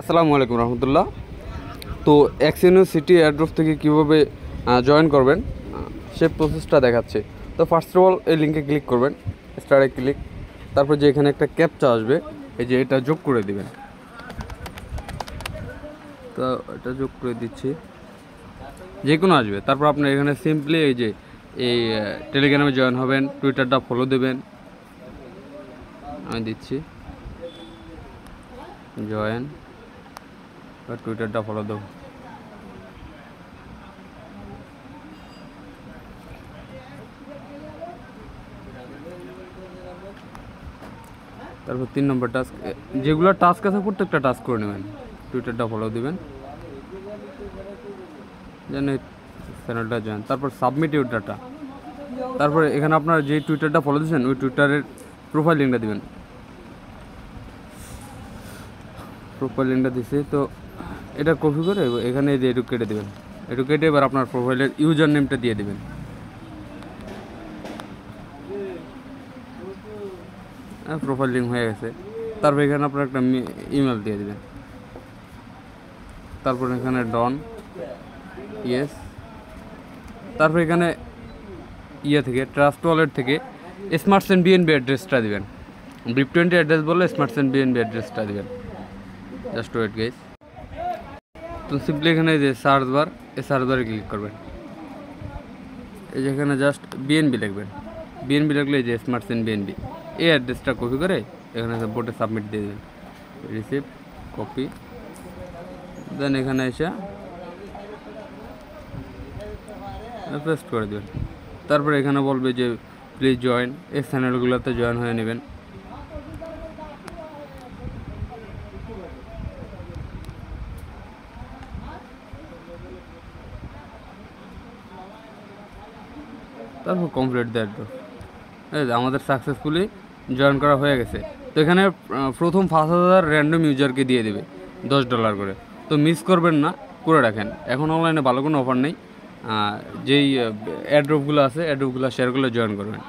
আসসালামু আলাইকুম রহমতুল্লাহ। তো এক্সিনো সিটি এয়ারড্রপ থেকে কীভাবে জয়েন করবেন সে প্রসেসটা দেখাচ্ছে। তো ফার্স্ট অফ অল এই লিঙ্কে ক্লিক করবেন, স্টারে ক্লিক, তারপর যে এখানে একটা ক্যাপচা আসবে, এই যে এটা যোগ করে দিবেন। তো এটা যোগ করে দিচ্ছি, যে কোনো আসবে। তারপর আপনার এখানে সিম্পলি এই যে এই টেলিগ্রামে জয়েন হবেন, টুইটারটা ফলো দেবেন। আমি দিচ্ছি জয়েন, টুইটারটা ফলো দেবো। তারপর 3 নম্বর টাস্ক, যেগুলো টাস্ক আছে প্রত্যেকটা টাস্ক করে নেবেন, টুইটারটা ফলো দিবেন, যেন চ্যানেলটা জয়েন। তারপর সাবমিট ইউর ডাটা। তারপর এখানে আপনার যে টুইটারটা ফলো দিয়েছেন ওই টুইটারের প্রোফাইল লিঙ্কটা দিবেন। প্রোফাইল লিঙ্কটা দিছি, তো এটা কপি করে এখানে এটু কেটে দেবেন। এটু কেটে এবার আপনার প্রোফাইলের ইউজার নেমটা দিয়ে দেবেন। প্রোফাইল লিঙ্ক হয়ে গেছে। তারপর এখানে আপনার একটা ইমেল দিয়ে দেবেন। তারপর এখানে ডন, ইয়েস। তারপর এখানে থেকে ট্রাস্ট ওয়ালেট থেকে স্মার্ট সেন্ড বিএনবি অ্যাড্রেসটা দেবেন। BRIP20 অ্যাড্রেস বললে স্মার্ট সেন্ড বিএনবি অ্যাড্রেসটা দেবেন। Just wait guys. তো সিম্পলি এখানে যে সার্চ বার, এই সার্চ বারে ক্লিক করবেন। এই যেখানে জাস্ট বিএনবি লিখবেন। বিএনবি লিখলে এই যে স্মার্ট সেন্ড বিএনবি, এই অ্যাড্রেসটা কপি করে এখানে বোর্ডে সাবমিট দিয়ে দেবেন। রিসিভ, কপি, দেন এখানে এসে পেস্ট করে দেবেন। তারপর এখানে বলবে যে প্লিজ জয়েন, এই চ্যানেলগুলোতে জয়েন হয়ে নেবেন। তারপর কমপ্লিট দ্যাট। আমাদের সাকসেসফুলি জয়েন করা হয়ে গেছে। তো এখানে প্রথম 5,000 র্যান্ডম ইউজারকে দিয়ে দেবে $10 করে। তো মিস করবেন না, করে রাখেন। এখন অনলাইনে ভালো কোনো অফার নেই। যেই অ্যাড্রপগুলো আছে অ্যাড্রপগুলো শেয়ার করলে জয়েন করবেন।